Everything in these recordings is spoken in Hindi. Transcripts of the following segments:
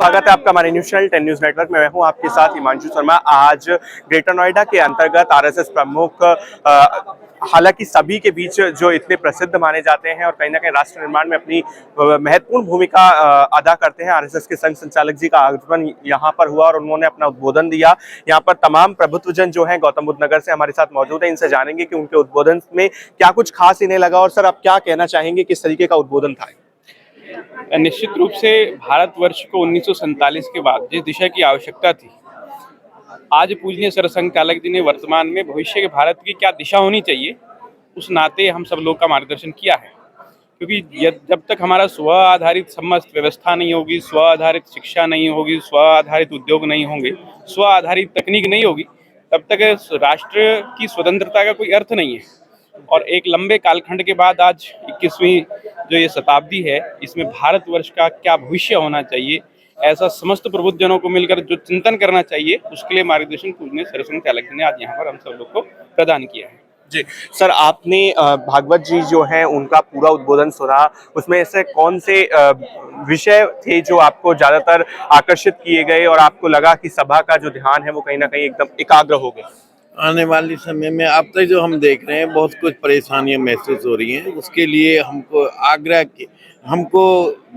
स्वागत है आपका हमारे न्यूज चैनल 10 न्यूज नेटवर्क में। मैं हूं आपके साथ हिमांशु शर्मा। आज ग्रेटर नोएडा के अंतर्गत आरएसएस प्रमुख हालांकि सभी के बीच जो इतने प्रसिद्ध माने जाते हैं और कहीं ना कहीं राष्ट्र निर्माण में अपनी महत्वपूर्ण भूमिका अदा करते हैं, आरएसएस के संघ संचालक जी का आगमन यहाँ पर हुआ और उन्होंने अपना उद्बोधन दिया। यहाँ पर तमाम प्रबुद्धजन जो हैं गौतम बुद्ध नगर से हमारे साथ मौजूद है, इनसे जानेंगे कि उनके उद्बोधन में क्या कुछ खास इन्हें लगा। और सर, आप क्या कहना चाहेंगे, किस तरीके का उद्बोधन था? निश्चित रूप से भारतवर्ष को 1947 के बाद जिस दिशा की आवश्यकता थी, आज पूजनीय सरसंघ चालक जी ने वर्तमान में भविष्य के भारत की क्या दिशा होनी चाहिए, उस नाते हम सब लोग का मार्गदर्शन किया है। क्योंकि जब तक हमारा स्व आधारित समस्त व्यवस्था नहीं होगी, स्व आधारित शिक्षा नहीं होगी, स्व आधारित उद्योग नहीं होंगे, स्व आधारित तकनीक नहीं होगी, तब तक राष्ट्र की स्वतंत्रता का कोई अर्थ नहीं है। और एक लंबे कालखंड के बाद आज 21वीं जो ये शताब्दी है, इसमें भारतवर्ष का क्या भविष्य होना चाहिए, ऐसा समस्त प्रबुद्धजनों को मिलकर जो चिंतन करना चाहिए, उसके लिए मार्गदर्शन पूजनीय सरसंघ चालक जी ने आज यहाँ पर हम सब लोग को प्रदान किया है। जी सर, आपने भागवत जी जो हैं उनका पूरा उद्बोधन सुना, उसमें से कौन से विषय थे जो आपको ज्यादातर आकर्षित किए गए और आपको लगा कि सभा का जो ध्यान है वो कहीं ना कहीं एकदम एकाग्र हो गया? आने वाले समय में अब तक जो हम देख रहे हैं बहुत कुछ परेशानियां महसूस हो रही हैं, उसके लिए हमको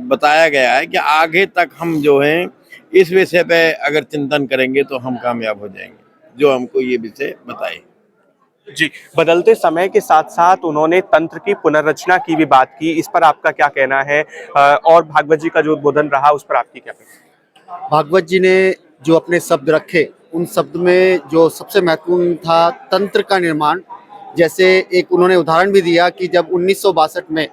बताया गया है कि आगे तक हम जो हैं इस विषय पे अगर चिंतन करेंगे तो हम कामयाब हो जाएंगे, जो हमको ये विषय बताए। जी, बदलते समय के साथ साथ उन्होंने तंत्र की पुनर्रचना की भी बात की, इस पर आपका क्या कहना है? और भागवत जी का जो उद्बोधन रहा उस पर आपकी क्या कहना है? भागवत जी ने जो अपने शब्द रखे, उन शब्द में जो सबसे महत्वपूर्ण था तंत्र का निर्माण। जैसे एक उन्होंने उदाहरण भी दिया कि जब 1962 में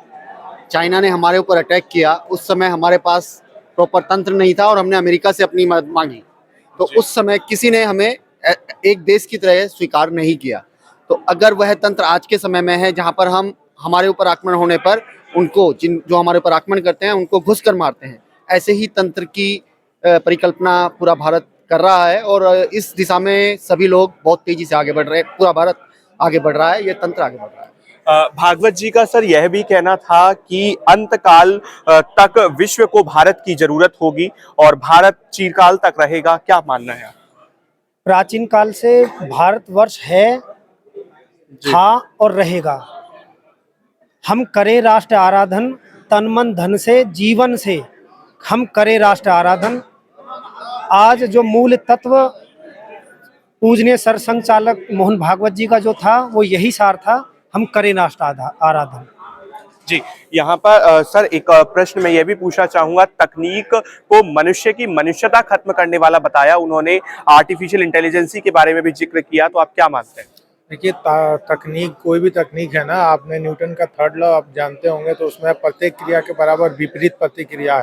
चाइना ने हमारे ऊपर अटैक किया, उस समय हमारे पास प्रॉपर तंत्र नहीं था और हमने अमेरिका से अपनी मदद मांगी, तो उस समय किसी ने हमें एक देश की तरह स्वीकार नहीं किया। तो अगर वह तंत्र आज के समय में है, जहाँ पर हम हमारे ऊपर आक्रमण होने पर उनको जो हमारे ऊपर आक्रमण करते हैं उनको घुस कर मारते हैं, ऐसे ही तंत्र की परिकल्पना पूरा भारत कर रहा है और इस दिशा में सभी लोग बहुत तेजी से आगे बढ़ रहे हैं। पूरा भारत आगे बढ़ रहा है, ये तंत्र आगे बढ़ रहा है। भागवत जी का सर यह भी कहना था कि अंत काल तक विश्व को भारत की जरूरत होगी और भारत चिरकाल तक रहेगा। क्या मानना है? प्राचीन काल से भारतवर्ष है, था और रहेगा। हम करें राष्ट्र आराधन, तन मन धन से, जीवन से हम करें राष्ट्र आराधन। आज जो मूल तत्व पूजनीय सरसंघ चालक मोहन भागवत जी का जो था वो यही सार था, हम करें राष्ट्र आराधन। जी, यहाँ पर सर एक प्रश्न मैं ये भी पूछना चाहूंगा, तकनीक को मनुष्य की मनुष्यता खत्म करने वाला बताया उन्होंने, आर्टिफिशियल इंटेलिजेंसी के बारे में भी जिक्र किया, तो आप क्या मानते हैं? देखिए, तकनीक कोई भी तकनीक है ना, आपने न्यूटन का थर्ड लॉ आप जानते होंगे, तो उसमें प्रत्येक क्रिया के बराबर विपरीत प्रतिक्रिया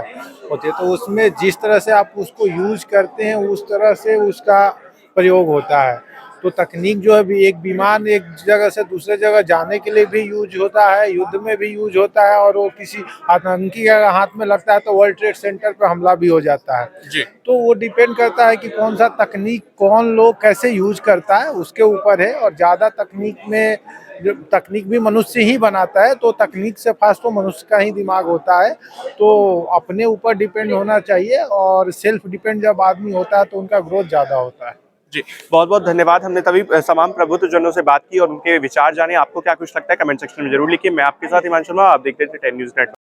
होती है। तो उसमें जिस तरह से आप उसको यूज करते हैं उस तरह से उसका प्रयोग होता है। तो तकनीक जो है भी, एक विमान एक जगह से दूसरे जगह जाने के लिए भी यूज होता है, युद्ध में भी यूज होता है, और वो किसी आतंकी के हाथ में लगता है तो वर्ल्ड ट्रेड सेंटर पर हमला भी हो जाता है। जी। तो वो डिपेंड करता है कि कौन सा तकनीक कौन लोग कैसे यूज करता है, उसके ऊपर है। और ज़्यादा तकनीक में जो तकनीक भी मनुष्य ही बनाता है, तो तकनीक से फास्ट तो मनुष्य का ही दिमाग होता है। तो अपने ऊपर डिपेंड होना चाहिए, और सेल्फ डिपेंड जब आदमी होता है तो उनका ग्रोथ ज़्यादा होता है। जी, बहुत बहुत धन्यवाद। हमने तभी तमाम प्रबुद्धजनों से बात की और उनके विचार जाने। आपको क्या कुछ लगता है कमेंट सेक्शन में जरूर लिखिए। मैं आपके साथ हिमांशु शर्मा, आप देखते थे 10 न्यूज नेटवर्क।